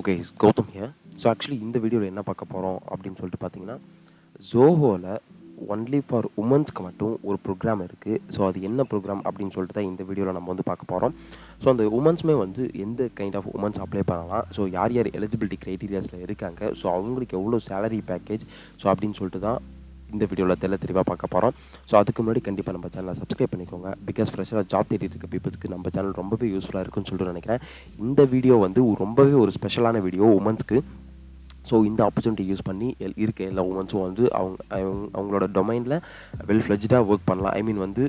Hello guys, Gowtham here. So actually இந்த வீடியோவில் என்ன பார்க்க போகிறோம் அப்படின்னு சொல்லிட்டு பார்த்தீங்கன்னா ஜோஹோவில் ஒன்லி ஃபார் உமன்ஸ்க்கு மட்டும் ஒரு ப்ரோக்ராம் இருக்குது. ஸோ அது என்ன ப்ரோக்ராம் அப்படின்னு சொல்லிட்டு தான் இந்த வீடியோவில் நம்ம வந்து பார்க்க போகிறோம். ஸோ அந்த உமன்ஸுமே வந்து எந்த கைண்ட் ஆஃப் உமன்ஸ் அப்ளை பண்ணலாம், ஸோ யார் யார் எலிஜிபிலிட்டி க்ரைட்டீரியாஸில் இருக்காங்க, ஸோ அவங்களுக்கு எவ்வளோ சேலரி பேக்கேஜ், ஸோ அப்படின்னு சொல்லிட்டு தான் இந்த வீடியோவில் தெளிவாக பார்க்க போகிறோம். ஸோ அதுக்கு முன்னாடி கண்டிப்பாக நம்ம சேனலை சப்ஸ்கிரைப் பண்ணிக்கோங்க. பிகாஸ் ஃப்ரெஷ்ஷாக ஜாப் தேடிட்டு இருக்க பீப்புள்ஸ்க்கு நம்ம சேனல் ரொம்பவே யூஸ்ஃபுல்லாக இருக்குன்னு சொல்லிட்டு நினைக்கிறேன். இந்த வீடியோ வந்து ரொம்பவே ஒரு ஸ்பெஷலான வீடியோ உமன்ஸ்க்கு. ஸோ இந்த ஆப்பர்ச்சுனிட்டி யூஸ் பண்ணி இருக்க எல்லா உமன்ஸும் வந்து அவங்களோட டொமைனில் வெல் ஃப்ளெஜ்டாக ஒர்க் பண்ணலாம். ஐ மீன் வந்து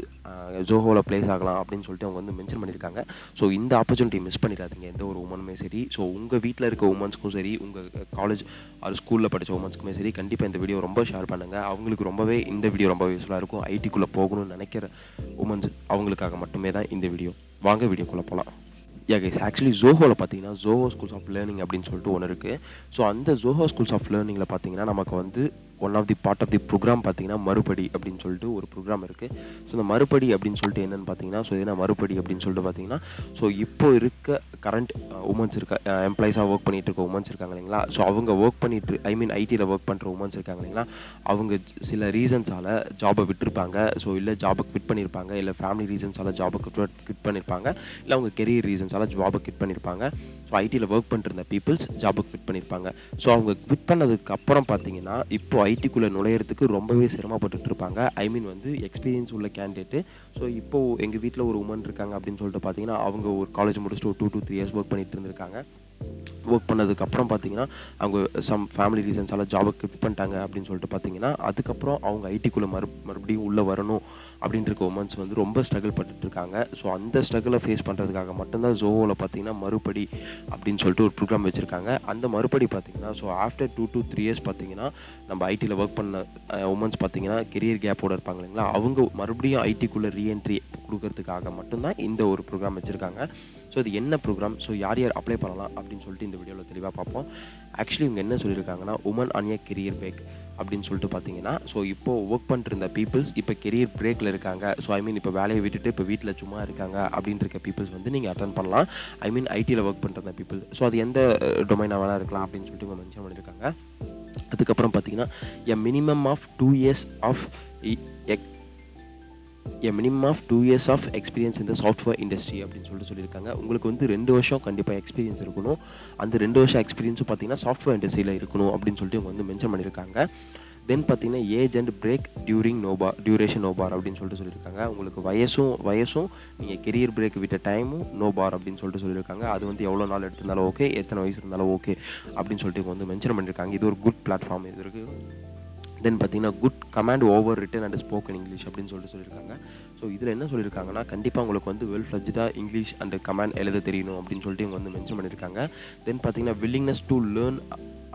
ஜோஹோவில் ப்ளேஸ் ஆகலாம் அப்படின்னு சொல்லிட்டு அவங்க வந்து மென்ஷன் பண்ணியிருக்காங்க. ஸோ இந்த ஆப்பர்ச்சுனிட்டி மிஸ் பண்ணிடாதீங்க எந்த ஒரு உமனுமே சரி. ஸோ உங்கள் வீட்டில் இருக்க உமன்ஸ்க்கும் சரி, உங்கள் காலேஜ் ஒரு ஸ்கூலில் படித்த உமன்ஸ்க்குமே சரி, கண்டிப்பாக இந்த வீடியோ ரொம்ப ஷேர் பண்ணுங்கள். அவங்களுக்கு ரொம்பவே இந்த வீடியோ ரொம்ப யூஸ்ஃபுல்லாக இருக்கும். ஐடிக்குள்ளே போகணும்னு நினைக்கிற உமன்ஸ் அவங்களுக்காக மட்டுமே தான் இந்த வீடியோ. வாங்க வீடியோக்குள்ளே போகலாம். கைஸ், ஆக்சுவலி ஜோஹோவில் பார்த்தீங்கன்னா ஜோஹோ ஸ்கூல்ஸ் ஆஃப் லேர்னிங் அப்படின்னு சொல்லிட்டு ஒன்று இருக்குது. ஸோ அந்த ஜோஹோ ஸ்கூல்ஸ் ஆஃப் லேர்னிங்கில் பார்த்தீங்கன்னா நமக்கு வந்து one of the part of the programme பார்த்தீங்கன்னா மறுபடி அப்படின்னு சொல்லிட்டு ஒரு ப்ரோக்ராம் இருக்குது. ஸோ இந்த மறுபடி அப்படின்னு சொல்லிட்டு என்னென்னு பார்த்தீங்கன்னா, ஸோ என்ன மறுபடி அப்படின்னு சொல்லிட்டு பார்த்தீங்கன்னா, ஸோ இப்போ இருக்க கரண்ட் உமன்ஸ் இருக்க எம்ப்ளாயிஸாக ஒர்க் பண்ணிகிட்டு இருக்க உமன்ஸ் இருக்காங்க இல்லைங்களா, ஸோ அவங்க ஒர்க் பண்ணிட்டு ஐ மீன் ஐடியில் ஒர்க் பண்ணுற உமன்ஸ் இருக்காங்க இல்லைங்களா, அவங்க சில ரீசன்ஸால் ஜாபை விட்டுருப்பாங்க. ஸோ இல்லை ஜாபை குவிட் பண்ணியிருப்பாங்க, இல்லை ஃபேமிலி ரீசன்ஸால் ஜாபை குவிட் பண்ணியிருப்பாங்க, இல்லை அவங்க கெரியர் ரீசன்ஸால் ஜாபை குவிட் பண்ணியிருப்பாங்க. ஸோ ஐடியில் ஒர்க் பண்ணிருந்த பீப்புள்ஸ் ஜாபை குவிட் பண்ணியிருப்பாங்க. ஸோ அவங்க குவிட் பண்ணதுக்கு அப்புறம் பார்த்தீங்கன்னா இப்போ ஐடிக்குள்ளே நுழையிறதுக்கு ரொம்பவே சிரமப்பட்டுட்டு இருப்பாங்க. ஐ மீன் வந்து எக்ஸ்பீரியன்ஸ் உள்ள கேண்டிடேட்டு. ஸோ இப்போது எங்கள் வீட்டில் ஒரு உமன் இருக்காங்க அப்படின்னு சொல்லிட்டு பார்த்தீங்கன்னா, அவங்க ஒரு காலேஜ் முடிச்சுட்டு ஒரு 2 to 3 years ஒர்க் பண்ணிட்டு இருந்திருக்காங்க. ஒர்க் பண்ணதுக்கப்புறம் பார்த்தீங்கன்னா அவங்க சம் ஃபேமிலி ரீசன்ஸால் ஜாபை குவிட் பண்ணிட்டாங்க அப்படின்னு சொல்லிட்டு பார்த்தீங்கன்னா, அதுக்கப்புறம் அவங்க ஐடிக்குள்ளே மறுபடியும் உள்ளே வரணும் அப்படின்ற உமன்ஸ் வந்து ரொம்ப ஸ்ட்ரகிள் பண்ணிட்டுருக்காங்க. ஸோ அந்த ஸ்ட்ரகிளை ஃபேஸ் பண்ணுறதுக்காக மட்டும்தான் ஜோஹோவில் பார்த்தீங்கன்னா மறுபடி அப்படின்னு சொல்லிட்டு ஒரு ப்ரோக்ராம் வச்சுருக்காங்க. அந்த மறுபடி பார்த்தீங்கன்னா ஸோ ஆஃப்டர் 2 to 3 years பார்த்தீங்கன்னா நம்ம ஐடியில் ஒர்க் பண்ண உமன்ஸ் பார்த்தீங்கன்னா கெரியர் கேப்போடு இருப்பாங்க இல்லைங்களா, அவங்க மறுபடியும் ஐடிக்குள்ளே ரீஎன்ட்ரி கொடுக்கறதுக்காக மட்டும்தான் இந்த ஒரு ப்ரோக்ராம் வச்சுருக்காங்க. ஸோ இது என்ன ப்ரோக்ராம், ஸோ யார் யார் அப்ளை பண்ணலாம் அப்படின்னு சொல்லிட்டு இந்த வீடியோவில் தெளிவாக பார்ப்போம். ஆக்சுவலி இவங்க என்ன சொல்லியிருக்காங்கன்னா, women on a career break அப்படின்னு சொல்லிட்டு பார்த்தீங்கன்னா, ஸோ இப்போது ஒர்க் பண்ணிருந்த பீப்புள்ஸ் இப்போ கெரியர் பிரேக்கில் இருக்காங்க. ஸோ ஐ மீன் இப்போ வேலையை விட்டுட்டு இப்போ வீட்டில் சும்மா இருக்காங்க அப்படின்னு இருக்க பீப்புள்ஸ் வந்து நீங்கள் அட்டன் பண்ணலாம். ஐ மீன் ஐடியில் ஒர்க் பண்ணுற பீப்புள். ஸோ அது எந்த டொமைனாக வேணால் இருக்கலாம் அப்படின்னு சொல்லிட்டு இவங்க மென்ஷன் பண்ணியிருக்காங்க. அதுக்கப்புறம் பார்த்தீங்கன்னா minimum of 2 years of experience இந்த சாஃப்ட்வேர் இண்டஸ்ட்ரி அப்படின்னு சொல்லிட்டு சொல்லியிருக்காங்க. உங்களுக்கு வந்து 2 வருஷம் கண்டிப்பாக எக்ஸ்பீரியன்ஸ் இருக்கணும். அந்த 2 வருஷம் எக்ஸ்பீரியன்ஸும் பார்த்தீங்கன்னா சாஃப்ட்வேர் இண்டஸ்ட்ரியில் இருக்கணும் அப்படின்னு சொல்லிட்டு இவங்க வந்து மென்ஷன் பண்ணியிருக்காங்க. தென் பார்த்தீங்கன்னா age and break duration no bar அப்படின்னு சொல்லிட்டு சொல்லியிருக்காங்க. உங்களுக்கு வயசும் நீங்கள் கெரியர் பிரேக் விட்ட டைமும் நோ பார் அப்படின்னு சொல்லிட்டு சொல்லியிருக்காங்க. அது வந்து எவ்வளோ நாள் எடுத்திருந்தாலும் ஓகே, எத்தனை வயசு இருந்தாலும் ஓகே அப்படின்னு சொல்லிட்டு இவங்க வந்து மென்ஷன் பண்ணியிருக்காங்க. இது ஒரு குட் பிளாட்ஃபார்ம் இது இருக்குது. தென் பார்த்தீங்கன்னா good command over return and spoken English அப்படின்னு சொல்லியிருக்காங்க. ஸோ இதில் என்ன சொல்லியிருக்காங்கன்னா, கண்டிப்பாக உங்களுக்கு வந்து வெல் ஃப்ளெஜ்டாக இங்கிலீஷ் அண்ட் கமாண்ட் எழுத தெரியணும் அப்படின்னு சொல்லிட்டு இவங்க வந்து மென்ஷன் பண்ணியிருக்காங்க. தென் பார்த்தீங்கன்னா willingness to learn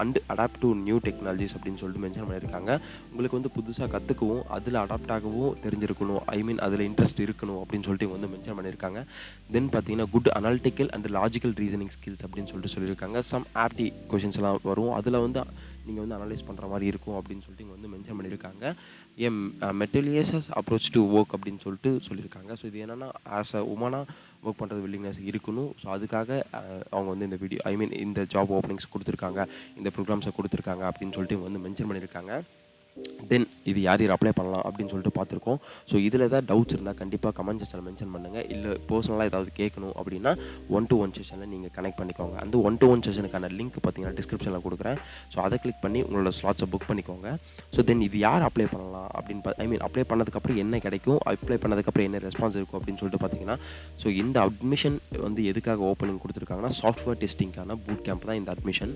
and adapt to new technologies அப்படின்னு சொல்லிட்டு மென்ஷன் பண்ணியிருக்காங்க. உங்களுக்கு வந்து புதுசாக கற்றுக்கவும் அதில் அடாப்ட் ஆகவும் தெரிஞ்சிருக்கணும், ஐ மீன் அதில் இன்ட்ரெஸ்ட் இருக்கணும் அப்படின்னு சொல்லிட்டு இவங்க வந்து மென்ஷன் பண்ணியிருக்காங்க. தென் பார்த்தீங்கன்னா good analytical and logical reasoning skills அப்படின்னு சொல்லிட்டு சொல்லியிருக்காங்க. சம் ஆப்டி கொஷின்ஸ் எல்லாம் வரும், அதில் வந்து நீங்கள் வந்து அனலைஸ் பண்ணுற மாதிரி இருக்கும் அப்படின்னு சொல்லிட்டு இங்கே வந்து மென்ஷன் பண்ணியிருக்காங்க. மெட்டீரியஸ் அப்ரோச் டு ஒர்க் அப்படின்னு சொல்லியிருக்காங்க. ஸோ இது என்னென்னா ஆஸ் அ உமனாக ஒர்க் பண்ணுறது வில்லிங்னஸ் இருக்கணும். ஸோ அதுக்காக அவங்க வந்து இந்த வீடியோ ஐ மீன் இந்த ஜாப் ஓப்பனிங்ஸ் கொடுத்துருக்காங்க, இந்த ப்ரோக்ராம்ஸை கொடுத்துருக்காங்க அப்படின்னு சொல்லிட்டு இவங்க வந்து மென்ஷன் பண்ணியிருக்காங்க. தென் இது யார் யார் அப்ளை பண்ணலாம் அப்படின்னு சொல்லிட்டு பார்த்துருக்கோம். ஸோ இதில் ஏதாவது டவுட்ஸ் இருந்தால் கண்டிப்பாக கமெண்ட் செக்ஷனில் மென்ஷன் பண்ணுங்கள். இல்லை பர்சனலாக ஏதாவது கேட்கணும் அப்படின்னா 1-to-1 செஷனில் நீங்கள் கனெக்ட் பண்ணிக்கோங்க. அந்த 1-to-1 செஷனுக்கான லிங்க் பார்த்தீங்கன்னா டிஸ்கிரிப்ஷனில் கொடுக்குறேன். ஸோ அதை கிளிக் பண்ணி உங்களோட ஸ்லாட்ஸை புக் பண்ணிக்கோங்க. ஸோ தென் இது யார் அப்ளை பண்ணலாம் அப்படின்னு ஐ மீன் அப்ளை பண்ணதுக்கப்புறம் என்ன கிடைக்கும், அப்ளை பண்ணதுக்கப்புறம் என்ன ரெஸ்பான்ஸ் இருக்கும் அப்படின்னு சொல்லிட்டு பார்த்தீங்கன்னா, ஸோ இந்த அட்மிஷன் வந்து எதுக்காக ஓப்பனிங் கொடுத்துருக்காங்கன்னா சாஃப்ட்வேர் டெஸ்டிங்கான பூட் கேம்ப் தான் இந்த அட்மிஷன்.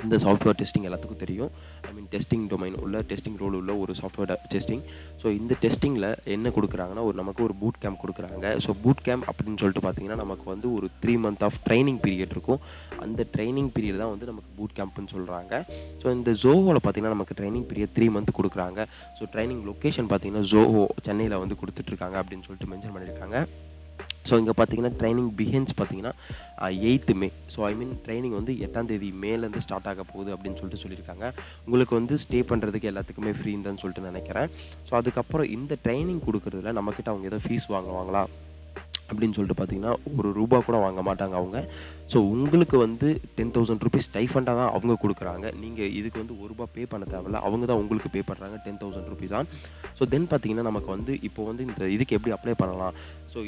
இந்த சாஃப்ட்வேர் டெஸ்டிங் எல்லாத்துக்கும் தெரியும். ஐ மீன் டெஸ்டிங் டொமைன் உள்ள டெஸ்டிங் ரோல் உள்ள ஒரு சாஃப்ட்வேர் டெஸ்டிங். ஸோ இந்த டெஸ்டிங்கில் என்ன கொடுக்குறாங்கன்னா நமக்கு ஒரு பூட் கேம்ப் கொடுக்குறாங்க. ஸோ பூட் கேம்ப் அப்படின்னு சொல்லிட்டு பார்த்தீங்கன்னா நமக்கு வந்து ஒரு 3 month ஆஃப் ட்ரைனிங் பீரியட் இருக்கும். அந்த ட்ரைனிங் பீரியட் தான் வந்து நமக்கு பூட் கேம்ப்னு சொல்கிறாங்க. ஸோ இந்த ஜோஹோவில் பார்த்தீங்கன்னா நமக்கு ட்ரைனிங் பீரியட் 3 month கொடுக்குறாங்க. ஸோ ட்ரைனிங் லொக்கேஷன் பார்த்தீங்கன்னா ஜோஹோ சென்னையில் வந்து கொடுத்துட்ருக்காங்க அப்படின்னு சொல்லிட்டு மென்ஷன் பண்ணியிருக்காங்க. ஸோ இங்கே பார்த்தீங்கன்னா ட்ரைனிங் பிகின்ஸ் பார்த்தீங்கன்னா 8th May. So I mean training வந்து 8ஆம் தேதி மேலேருந்து ஸ்டார்ட் ஆக போகுது அப்படின்னு சொல்லிட்டு சொல்லியிருக்காங்க. உங்களுக்கு வந்து ஸ்டே பண்ணுறதுக்கு எல்லாத்துக்குமே ஃப்ரீன்னு சொல்லிட்டு நினைக்கிறேன். ஸோ அதுக்கப்புறம் இந்த ட்ரைனிங் கொடுக்குறதுல நம்மக்கிட்ட அவங்க ஏதோ ஃபீஸ் வாங்குவாங்களா அப்படின்னு சொல்லிட்டு பார்த்தீங்கன்னா, ரூபா கூட வாங்க மாட்டாங்க அவங்க. ஸோ உங்களுக்கு வந்து ₹10,000 ஸ்டைஃபண்டாக தான் அவங்க குடுக்குறாங்க. நீங்க இதுக்கு வந்து ரூ. பே பண்ண தேவையில்ல. அவங்க தான் உங்களுக்கு பே பண்றாங்க ₹10,000 ஆன். ஸோ தென் பார்த்தீங்கன்னா, நமக்கு வந்து இப்போ வந்து இந்த இதுக்கு எப்படி அப்ளை பண்ணலாம்? ஸோ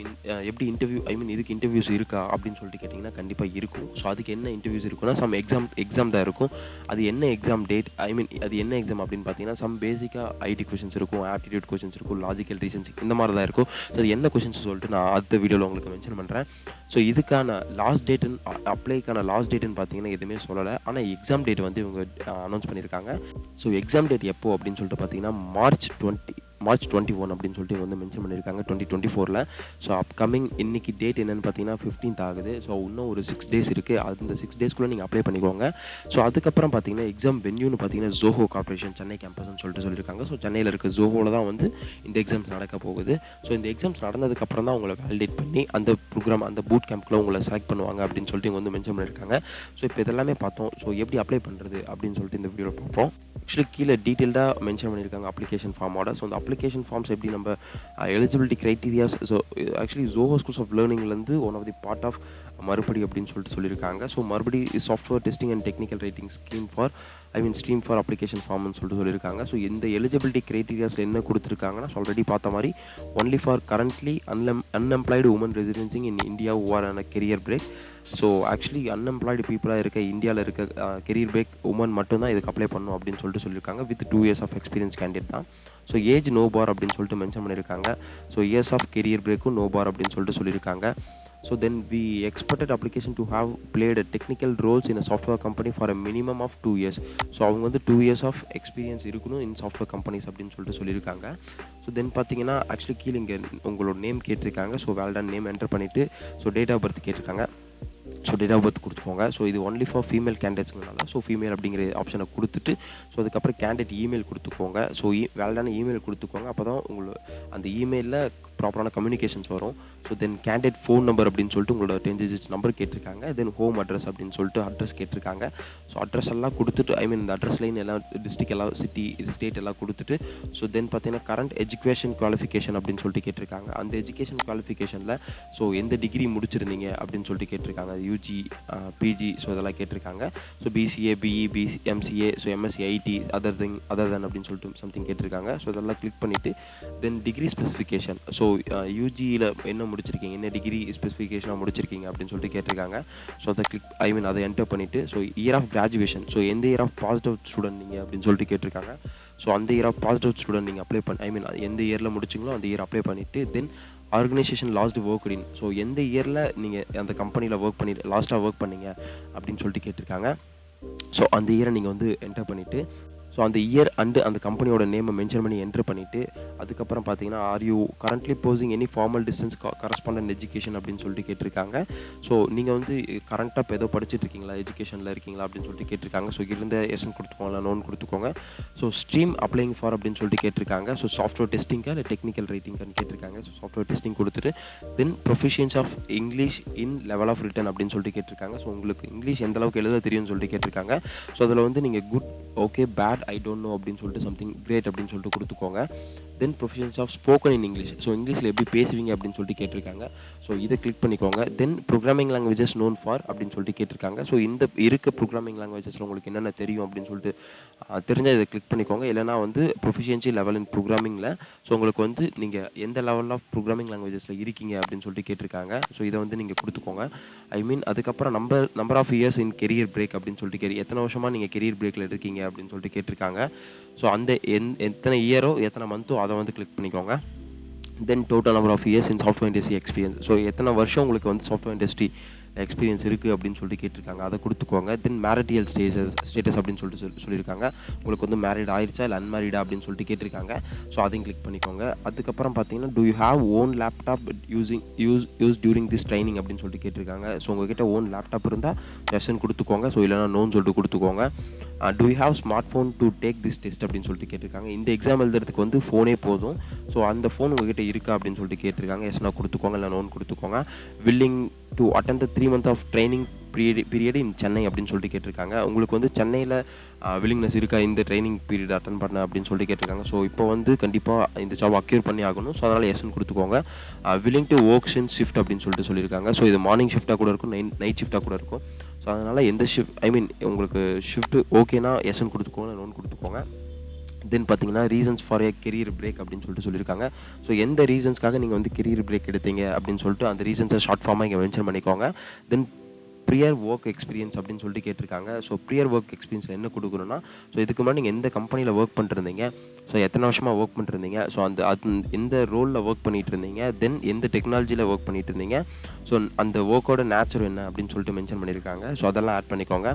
எப்படி இன்டர்வியூ இதுக்கு இன்டர்வியூஸ் இருக்கா? அப்படின்னு சொல்லிட்டு கேட்டிங்கன்னா, கண்டிப்பா இருக்கும். ஸோ அதுக்கு என்ன இன்டர்வியூஸ் இருக்குன்னா, சம் எக்ஸாம் தான் இருக்கும். அது என்ன எக்ஸாம் டேட் அது என்ன எக்ஸாம் அப்படின்னு பார்த்தீங்கன்னா, சம் பேசிக்கா ஐடி கொஸ்டின்ஸ் இருக்கும், ஆப்டிட்யூட் கொஸ்டின்ஸ் இருக்கும், லாஜிக்கல் ரீசன்ஸ் இந்த மாதிரி தான் இருக்கும். ஸோ அது என்ன கொஸ்டின்ஸ் சொல்லிட்டு நான் அடுத்த வீடியோவில் உங்களுக்கு மென்ஷன் பண்ணுறேன். ஸோ இதுக்கான அப்ளைக்கான லாஸ்ட் டேட்டுன்னு பார்த்தீங்கன்னா எதுவுமே சொல்லலை. ஆனால் எக்ஸாம் டேட் வந்து இவங்க அனௌன்ஸ் பண்ணியிருக்காங்க. ஸோ எக்ஸாம் டேட் எப்போ அப்படின்னு சொல்லிட்டு பார்த்தீங்கன்னா மார்ச் 21 அப்படின்னு சொல்லிட்டு வந்து மென்ஷன் பண்ணியிருக்காங்க 2024. ஸோ அப்கமிங் இன்னைக்கு டேட் என்னென்னு பார்த்தீங்கன்னா 15th ஆகுது. ஸோ இன்னும் ஒரு 6 டேஸ் இருக்குது. அந்த 6 டேஸ்க்குள்ளே நீங்கள் அப்ளை பண்ணிக்கோங்க. ஸோ அதுக்கப்புறம் பார்த்தீங்கன்னா எக்ஸாம் வென்யூன்னு பார்த்தீங்கன்னா ZOHO கார்ப்பரேஷன் சென்னை கேம்பஸ்ன்னு சொல்லிட்டு சொல்லியிருக்காங்க. ஸோ சென்னையில் இருக்க ZOHOவில் தான் வந்து இந்த எக்ஸாம்ஸ் நடக்க போகுது. ஸோ இந்த எக்ஸாம்ஸ் நடந்ததுக்கப்புறம் தான் உங்களை வேலிடேட் பண்ணி அந்த ப்ரோக்ராம் அந்த பூட் கேம்ப்ல உங்களை செலக்ட் பண்ணுவாங்க அப்படின்னு சொல்லிட்டு இவங்க வந்து மென்ஷன் பண்ணியிருக்காங்க. ஸோ இப்போ இதெல்லாமே பார்த்தோம். ஸோ எப்படி அப்ளை பண்ணுறது அப்படின்னு சொல்லிட்டு இந்த வீடியோவில் பார்ப்போம். ஆக்சுவலி கீழே டீட்டெயில்டாக மென்ஷன் பண்ணியிருக்காங்க அப்ளிகேஷன் ஃபார்மோட. ஸோ அந்த அப்ளிகேஷன் ஃபார்ம்ஸ் எப்படி நம்ம eligibility criterias. So actually ZOHO schools of லேர்னிங்லேருந்து one of the part of மறுபடி அப்படின்னு சொல்லிட்டு சொல்லியிருக்காங்க. ஸோ மறுபடி software testing and technical writing stream for application ஃபார்ம்னு சொல்லிட்டு சொல்லியிருக்காங்க. ஸோ இந்த எலிஜிபிலிட்டி க்ரைட்டீரியாஸில் என்ன கொடுத்துருக்காங்கன்னா, ஆல்ரெடி பார்த்த மாதிரி only for currently unemployed women residing in India who are on a career break. So actually unemployed பீப்புளாக இருக்க இந்தியாவில் இருக்க கெரியர் பிரேக் உமன் மட்டும்தான் இதுக்கு அப்ளை பண்ணணும் அப்படின்னு சொல்லிட்டு சொல்லியிருக்காங்க. With 2 years of experience candidate தான். ஸோ ஏஜ் நோ பார் அப்படின்னு சொல்லிட்டு மென்ஷன் பண்ணியிருக்காங்க. ஸோ இயர்ஸ் ஆஃப் கெரியர் பிரேக்கும் நோ பார் அப்படின்னு சொல்லிட்டு சொல்லியிருக்காங்க. So then we expected application to have played a technical roles in a software company for a minimum of 2 years. So அவங்க வந்து 2 years of experience இருக்கணும் இன் software companies அப்படின்னு சொல்லிட்டு சொல்லியிருக்காங்க. ஸோ தென் பார்த்தீங்கன்னா ஆக்சுவலி கீழே இங்கே உங்களோட நேம் கேட்டிருக்காங்க. ஸோ வேலிடான நேம் என்டர் பண்ணிவிட்டு ஸோ டேட் ஆஃப் பர்த் கேட்டிருக்காங்க. ஸோ டேட் ஆஃப் பர்த் கொடுத்துக்கோங்க. ஸோ இது ஒன்லி ஃபார் ஃபீமேல் கேண்டிடேட்ஸ்னால ஸோ ஃபீமேல் அப்படிங்கிற ஆப்ஷனை கொடுத்துட்டு ஸோ அதுக்கப்புறம் கேண்டிடேட் இமெயில் கொடுத்துக்கோங்க. ஸோ வேலிடான இமெயில் கொடுத்துக்கோங்க. அப்போ தான் உங்களுக்கு அந்த இமெயிலில் ப்ராப்பரான கம்யூனிகேஷன்ஸ் வரும். So then candidate phone number அப்படின்னு சொல்லிட்டு உங்களோட 10 digits நம்பர் கேட்டிருக்காங்க. தென் ஹோம் அட்ரஸ் அப்படின்னு சொல்லிட்டு அட்ரஸ் கேட்டிருக்காங்க. ஸோ அட்ரஸ் எல்லாம் கொடுத்துட்டு இந்த அட்ரஸ் லைன் எல்லாம் டிஸ்ட்ரிக்ட் எல்லாம் சிட்டி ஸ்டேட் எல்லாம் கொடுத்துட்டு ஸோ தென் பார்த்தீங்கன்னா கரண்ட் எஜுகேஷன் குவாலிஃபிகேஷன் அப்படின்னு சொல்லிட்டு கேட்டிருக்காங்க. அந்த எஜுகேஷன் குவாலிஃபிகேஷனில் ஸோ எந்த டிகிரி முடிச்சிருந்தீங்க அப்படின்னு சொல்லிட்டு கேட்டிருக்காங்க. யூஜி, பிஜி, ஸோ இதெல்லாம் கேட்டிருக்காங்க. So BCA, BE, MCA, so MSc, IT, other then அப்படின்னு சொல்லிட்டு சம்திங் கேட்டிருக்காங்க. ஸோ இதெல்லாம் கிளிக் பண்ணிவிட்டு தென் டிகிரி ஸ்பெசிஃபிகேஷன். ஸோ யூஜியில் என்ன முடிச்சிருக்கீங்க, என்ன டிகிரி ஸ்பெசிஃபிகேஷனாக முடிச்சிருக்கீங்க அப்படின்னு சொல்லிட்டு கேட்டிருக்காங்க. ஸோ அதை அதை என்டர் பண்ணிவிட்டு so year of graduation. So எந்த year of passed out student நீங்கள் அப்படின்னு சொல்லிட்டு கேட்டிருக்காங்க. ஸோ அந்த year of passed out student நீங்கள் அப்ளை எந்த இயரில் முடிச்சிங்களோ அந்த இயர் அப்ளை பண்ணிவிட்டு then organisation last work in. So எந்த இயரில் நீங்கள் அந்த கம்பெனியில் லாஸ்ட்டாக ஒர்க் பண்ணீங்க அப்படின்னு சொல்லிட்டு கேட்டிருக்காங்க. ஸோ அந்த இயரை நீங்கள் வந்து என்டர் பண்ணிவிட்டு ஸோ அந்த இயர் அண்டு அந்த கம்பெனியோட நேமை மென்ஷன் பண்ணி என்ட்ரு பண்ணிவிட்டு அதுக்கப்புறம் பார்த்தீங்கன்னா are you currently posing any formal distance correspondent education அப்படின்னு சொல்லிட்டு கேட்டிருக்காங்க. ஸோ நீங்கள் வந்து கரண்ட்டாக இப்போ ஏதோ படிச்சுட்டு இருக்கீங்களா, எஜுகேஷனில் இருக்கீங்களா அப்படின்னு சொல்லிட்டு கேட்டிருக்காங்க. ஸோ இருந்த எஸ்ன்னு கொடுத்துக்கோங்க, நோன் கொடுத்துக்கோங்க. ஸோ ஸ்ட்ரீம் அப்ளைங் ஃபார் அப்படின்னு சொல்லிட்டு கேட்டிருக்காங்க. ஸோ சாஃப்ட்வேர் டெஸ்டிங்காக இல்லை டெக்னிக்கல் ரைட்டிங்கான்னு கேட்டிருக்காங்க. ஸோ சாஃப்ட்வேர் டெஸ்டிங் கொடுத்துட்டு then proficiency of English in level of written அப்படின்னு சொல்லிட்டு கேட்டிருக்காங்க. ஸோ உங்களுக்கு இங்கிலீஷ் எந்த அளவுக்கு எழுத தெரியும்னு சொல்லிட்டு கேட்டிருக்காங்க. ஸோ அதில் வந்து நீங்கள் good, okay, bad, I don't know அப்படின்னு சொல்லிட்டு சம்திங் கிரேட் அப்படின்னு சொல்லிட்டு கொடுத்துக்கோங்க. Then proficiency of spoken in English. So இங்கிலீஷில் எப்படி பேசுவீங்க அப்படின்னு சொல்லிட்டு கேட்டிருக்காங்க. ஸோ இதை கிளிக் பண்ணிக்கோங்க. தென் ப்ரோக்ராமிங் லாங்குவேஜஸ் நோன் ஃபார் அப்படின்னு சொல்லிட்டு கேட்டிருக்காங்க. ஸோ இந்த இருக்க ப்ரோக்ராமிங் லாங்குவேஜஸில் உங்களுக்கு என்னென்ன தெரியும் அப்படின்னு சொல்லிட்டு தெரிஞ்சால் இதை கிளிக் பண்ணிக்கோங்க. இல்லைனா வந்து ப்ரொஃபிஷியன்சி லெவல் இன் ப்ரோக்ராமிங்கில் ஸோ உங்களுக்கு வந்து நீங்கள் எந்த லெவல் ஆஃப் ப்ரோக்ராமிங் லாங்குவேஜஸில் இருக்கீங்க அப்படின்னு சொல்லிட்டு கேட்டிருக்காங்க. ஸோ இதை வந்து நீங்கள் கொடுத்துக்கோங்க. அதுக்கப்புறம் number of years in career break அப்படின்னு சொல்லிட்டு எத்தனை வருஷமாக நீங்கள் கெரியர் பிரேக்கில் இருக்கீங்க அப்படின்னு சொல்லிட்டு கேட்டிருக்காங்க. ஸோ அந்த எத்தனை இயரோ எத்தனை மந்த்தோ அதை வந்து கிளிக் பண்ணிக்கோங்க. Then total number of years in software industry experience. So எத்தனை வருஷம் உங்களுக்கு வந்து சாஃப்ட்வேர் இண்டஸ்ட்ரி எக்ஸ்பீரியன்ஸ் இருக்குது அப்படின்னு சொல்லிட்டு கேட்டிருக்காங்க. அதை கொடுத்துக்கோங்க. தென் மேரிட்டியல் ஸ்டேட்டஸ் அப்படின்னு சொல்லியிருக்காங்க. உங்களுக்கு வந்து மேரிட் ஆயிடுச்சா இல்லை அன்மேரிடா அப்படின்னு சொல்லிட்டு கேட்டிருக்காங்க. ஸோ அதையும் கிளிக் பண்ணிக்கோங்க. அதுக்கப்புறம் பார்த்தீங்கன்னா do you have own laptop use during this training அப்படின்னு சொல்லிட்டு கேட்டிருக்காங்க. ஸோ உங்ககிட்ட ஓன் லேப்டாப் இருந்தால் எஸ்ன்னு கொடுத்துக்கோங்க. ஸோ இல்லைனா நோன்னு சொல்லிட்டு கொடுத்துக்கோங்க. Do you have smart phone to take this test அப்படின்னு சொல்லிட்டு கேட்டிருக்காங்க. இந்த எக்ஸாம் எழுதுறதுக்கு வந்து ஃபோனே போதும். ஸோ அந்த ஃபோன் உங்ககிட்ட இருக்கா அப்படின்னு சொல்லிட்டு கேட்டிருக்காங்க. எஸ்னா கொடுத்துக்கோங்க, இல்லை நோன் கொடுத்துக்கோங்க. Willing to attend the 3 months of training period in Chennai அப்படின்னு சொல்லிட்டு கேட்டிருக்காங்க. உங்களுக்கு வந்து சென்னையில் வில்லிங்னஸ் இருக்கா இந்த ட்ரைனிங் பீரியட் அட்டன் பண்ண அப்படின்னு சொல்லிட்டு கேட்டிருக்காங்க. ஸோ இப்போ வந்து கண்டிப்பாக இந்த ஜாப் அக்யூர் பண்ணி ஆகணும். ஸோ அதனால் எஸ்ன்னு கொடுத்துக்கோங்க. Willing to works in shift அப்படின்னு சொல்லிட்டு சொல்லியிருக்காங்க. ஸோ இது மார்னிங் ஷிஃப்ட்டாக கூட இருக்கும், நைட் ஷிஃப்ட்டாக கூட இருக்கும். ஸோ அதனால் எந்த ஷிஃப்ட் உங்களுக்கு ஷிஃப்ட்டு ஓகேனா எஸ்ன்னு கொடுத்துக்கோங்க, நோன் கொடுத்துக்கோங்க. தென் பார்த்தீங்கன்னா reasons for A career break அப்படின்னு சொல்லிட்டு சொல்லியிருக்காங்க. ஸோ எந்த ரீசன்ஸ்க்காக நீங்கள் வந்து கெரியர் பிரேக் எடுத்தீங்க அப்படின்னு சொல்லிட்டு அந்த ரீசன்ஸை ஷார்ட் ஃபார்மாக இங்கே மென்ஷன் பண்ணிக்கோங்க. தென் ப்ரியர் ஒர்க் எக்ஸ்பீரியன்ஸ் அப்படின்னு சொல்லிட்டு கேட்டிருக்காங்க. ஸோ ப்ரியர் ஒர்க் எக்ஸ்பீரியன்ஸில் என்ன கொடுக்கணும்னா, ஸோ இதுக்கு முன்னாடி நீங்கள் எந்த கம்பெனியில் ஒர்க் பண்ணிருந்தீங்க, ஸோ எத்தனை வருஷமாக ஒர்க் பண்ணிருந்தீங்க, ஸோ அது எந்த ரோலில் ஒர்க் பண்ணிகிட்டு இருந்தீங்க, தென் எந்த டெக்னாலஜியில் ஒர்க் பண்ணிகிட்டு இருந்தீங்க, ஸோ அந்த ஒர்க்கோட நேச்சர் என்ன அப்படின்னு சொல்லிட்டு மென்ஷன் பண்ணியிருக்காங்க. ஸோ அதெல்லாம் ஆட் பண்ணிக்கோங்க.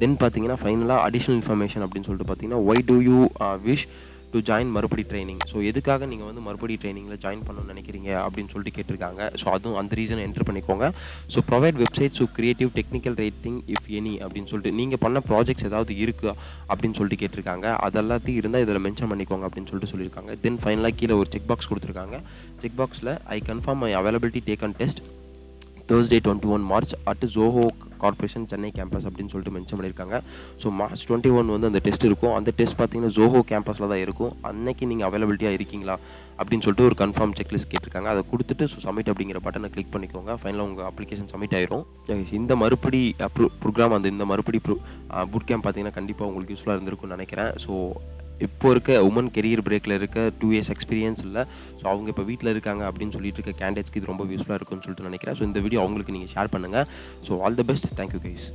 தென் பார்த்தீங்கன்னா ஃபைனலாக அடிஷ்னல் இன்ஃபர்மேஷன் அப்படின்னு சொல்லிட்டு பார்த்தீங்கன்னா, why do you wish to join மறுபடி ட்ரைனிங். ஸோ எதுக்காக நீங்கள் வந்து மறுபடி ட்ரைனிங்கில் ஜாயின் பண்ணணும்னு நினைக்கிறீங்க அப்படின்னு சொல்லிட்டு கேட்டிருக்காங்க. ஸோ அதுவும் அந்த ரீசனை என்ட்ரு பண்ணிக்கோங்க. So provide websites to creative technical rating if any அப்படின்னு சொல்லிட்டு நீங்கள் பண்ண ப்ராஜெக்ட்ஸ் ஏதாவது இருக்குது அப்படின்னு சொல்லிட்டு கேட்டிருக்காங்க. அதெல்லாத்தையும் இருந்தால் இதில் மென்ஷன் பண்ணிக்கோங்க அப்படின்னு சொல்லிட்டு சொல்லியிருக்காங்க. தென் ஃபைனலாக கீழே ஒரு செக் பாக்ஸ் கொடுத்துருக்காங்க. செக் பாக்ஸில் ஐ confirm my availability take and test Thursday 21 March at ZOHO corporation Chennai campus அப்படின்னு சொல்லிட்டு மென்ஷன் பண்ணியிருக்காங்க. ஸோ March 21 வந்து அந்த டெஸ்ட் இருக்கும். அந்த டெஸ்ட் பார்த்தீங்கன்னா ZOHO கேம்பஸில் தான் இருக்கும். அன்னைக்கு நீங்கள் அவைலபிலிட்டியாக இருக்கீங்களா அப்படின்னு சொல்லிட்டு ஒரு கன்ஃபார்ம் செக்லிஸ்ட் கேட்டிருக்காங்க. அதை கொடுத்துட்டு சப்மிட் அப்படிங்கிற பட்டனை கிளிக் பண்ணிக்கோங்க. ஃபைனலாக உங்கள் அப்ளிகேஷன் சப்மிட் ஆயிரும். இந்த மறுபடி ப்ரோக்ராம் இந்த மறுபடி பூட் கேம்ப் பார்த்தீங்கன்னா கண்டிப்பாக உங்களுக்கு யூஸ்ஃபுல்லாக இருந்திருக்கும்னு நினைக்கிறேன். ஸோ இப்போ இருக்க உமன் கெரியர் பிரேக்கில் இருக்க 2 years எக்ஸ்பீரியன்ஸ் இல்லை, ஸோ அவங்க இப்போ வீட்டில் இருக்காங்க அப்படின்னு சொல்லிட்டு இருக்க கேண்டிடேட்ஸ்க்கு இது ரொம்ப யூஸ்ஃபுல்லாக இருக்கும்னு சொல்லிட்டு நினைக்கிறேன். ஸோ இந்த வீடியோ அவங்களுக்கு நீங்கள் ஷேர் பண்ணுங்கள். So all the best. Thank you guys.